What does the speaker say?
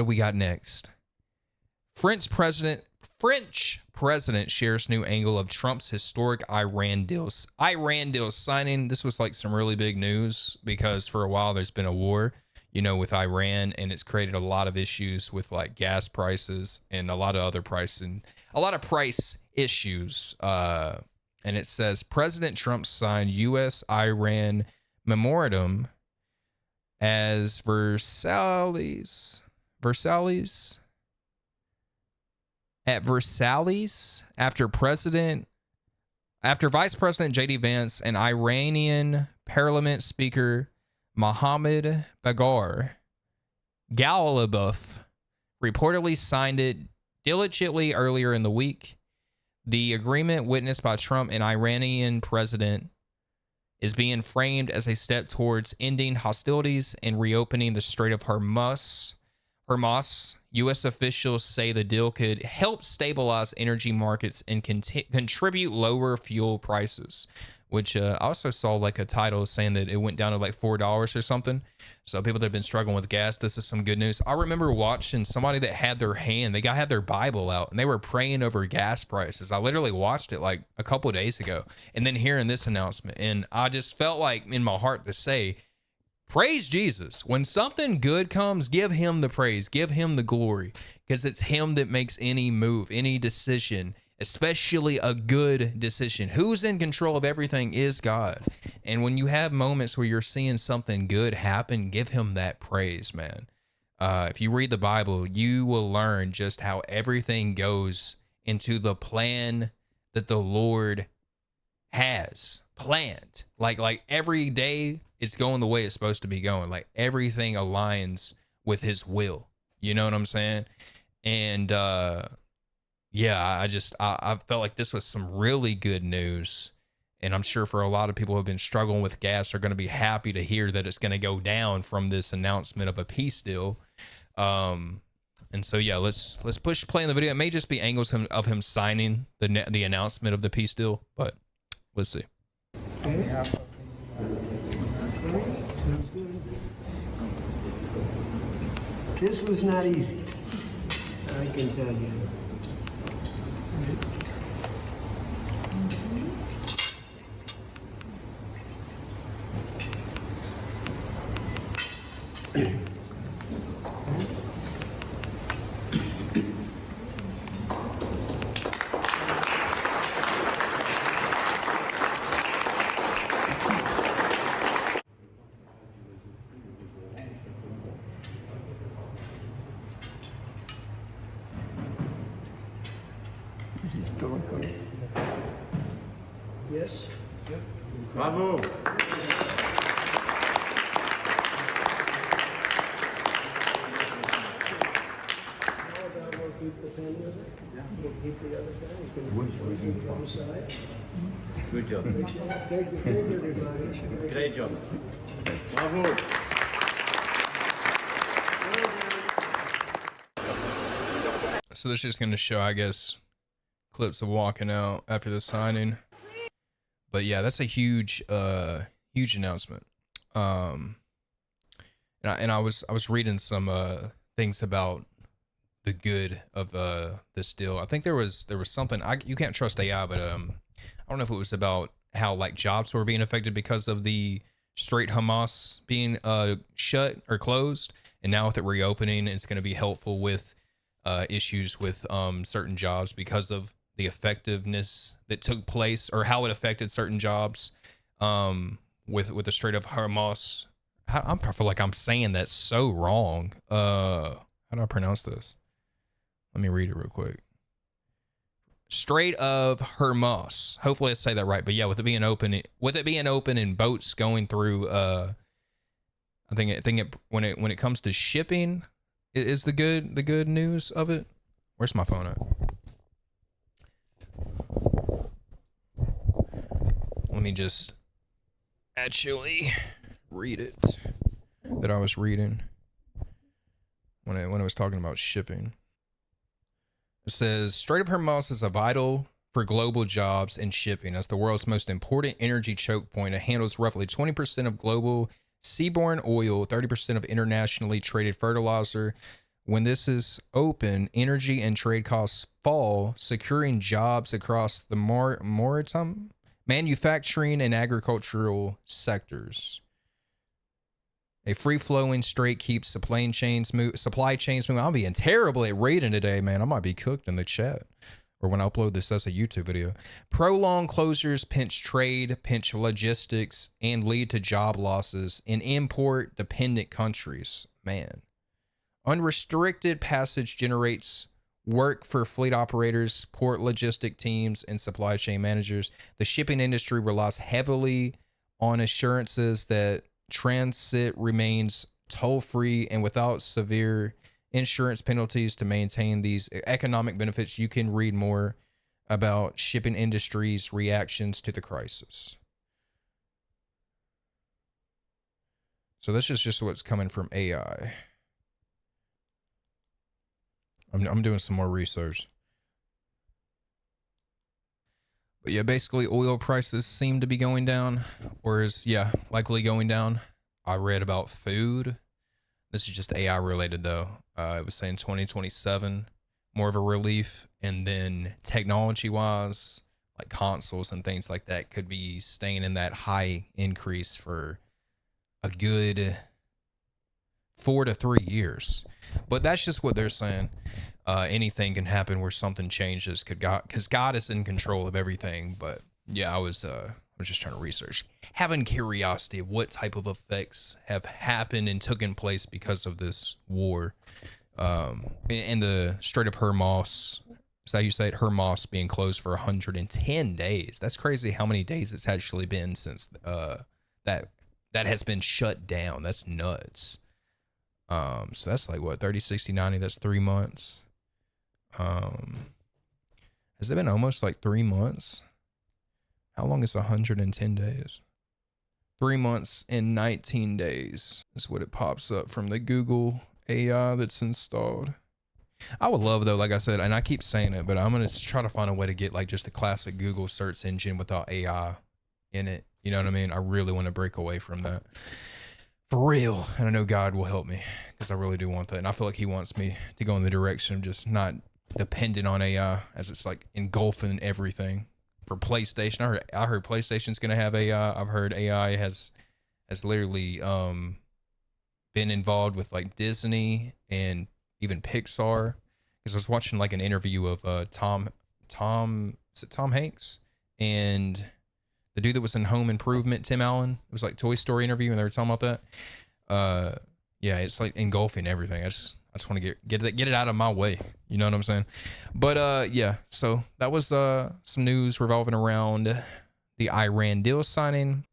do we got next? French president shares new angle of Trump's historic Iran deal signing. This was like some really big news because for a while there's been a war, with Iran, and it's created a lot of issues with like gas prices and a lot of other price issues. And it says President Trump signed U.S.-Iran memorandum as Versailles after Vice President J.D. Vance and Iranian Parliament Speaker Mohammad Bagher Ghalibaf reportedly signed it diligently earlier in the week. The agreement witnessed by Trump and Iranian president is being framed as a step towards ending hostilities and reopening the Strait of Hormuz. U.S. officials say the deal could help stabilize energy markets and contribute lower fuel prices, which I also saw like a title saying that it went down to like $4 or something. So people that have been struggling with gas, this is some good news. I remember watching somebody that had had their Bible out and they were praying over gas prices. I literally watched it like a couple of days ago and then hearing this announcement. And I just felt like in my heart to say, praise Jesus. When something good comes, give him the praise, give him the glory, because it's him that makes any move, any decision, especially a good decision. Who's in control of everything is God. And when you have moments where you're seeing something good happen, give him that praise, man. If you read the Bible, you will learn just how everything goes into the plan that the Lord has planned. Like every day it's going the way it's supposed to be going. Like everything aligns with his will. You know what I'm saying? And yeah, I felt like this was some really good news. And I'm sure for a lot of people who have been struggling with gas are going to be happy to hear that it's going to go down from this announcement of a peace deal. And so, yeah, let's push play in the video. It may just be angles of him signing the announcement of the peace deal, but let's see. Okay. This was not easy, I can tell you. Yes. Bravo. Good job. Great job. Bravo. So this is just going to show, I guess, clips of walking out after the signing. But yeah, that's a huge announcement. And I was reading some things about the good of this deal. I think there was something, you can't trust AI, but I don't know if it was about how like jobs were being affected because of the Strait Hamas being shut or closed, and now with it reopening, it's going to be helpful with issues with certain jobs because of the effectiveness that took place or how it affected certain jobs with the Strait of Hamas. I feel like I'm saying that so wrong. How do I pronounce this? Let me read it real quick. Strait of Hormuz. Hopefully I say that right. But yeah, with it being open and boats going through, I think when it comes to shipping, is the good news of it. Where's my phone at? Let me just actually read it that I was reading when I was talking about shipping. It says Strait of Hormuz is vital for global jobs and shipping as the world's most important energy choke point. It handles roughly 20% of global seaborne oil, 30% of internationally traded fertilizer, When this is open, energy and trade costs fall, securing jobs across the maritime, manufacturing, and agricultural sectors. A free-flowing strait keeps supply chains moving. I'm being terrible at reading today, man. I might be cooked in the chat. Or when I upload this as a YouTube video. Prolonged closures pinch trade, pinch logistics, and lead to job losses in import-dependent countries. Man. Unrestricted passage generates work for fleet operators, port logistic teams, and supply chain managers. The shipping industry relies heavily on assurances that transit remains toll-free and without severe insurance penalties to maintain these economic benefits. You can read more about shipping industry's reactions to the crisis. So this is just what's coming from AI. I'm doing some more research. But yeah, basically oil prices seem to be going down, or is, yeah, likely going down. I read about food. This is just AI related though. It was saying 2027, more of a relief. And then technology wise, like consoles and things like that could be staying in that high increase for a good 4 to 3 years. But that's just what they're saying. Anything can happen where something changes, because God is in control of everything. But yeah, I was just trying to research, having curiosity of what type of effects have happened and taken place because of this war. In the Strait of Hormuz, is that how you say it? Hormuz being closed for 110 days. That's crazy how many days it's actually been since that has been shut down. That's nuts. So that's like what, 30, 60, 90, that's 3 months. Has it been almost like 3 months? How long is 110 days? 3 months and 19 days is what it pops up from the Google AI that's installed. I would love though, like I said, and I keep saying it, but I'm going to try to find a way to get like just the classic Google search engine without AI in it. You know what I mean? I really want to break away from that. For real. And I know God will help me because I really do want that. And I feel like he wants me to go in the direction of just not dependent on AI as it's like engulfing everything. For PlayStation, I heard PlayStation's going to have AI. I've heard AI has literally been involved with like Disney and even Pixar. Because I was watching like an interview of Tom Hanks and the dude that was in Home Improvement, Tim Allen. It was like Toy Story interview, and they were talking about that. Yeah, it's like engulfing everything. I just want to get it out of my way. You know what I'm saying? But yeah, so that was some news revolving around the Iran deal signing.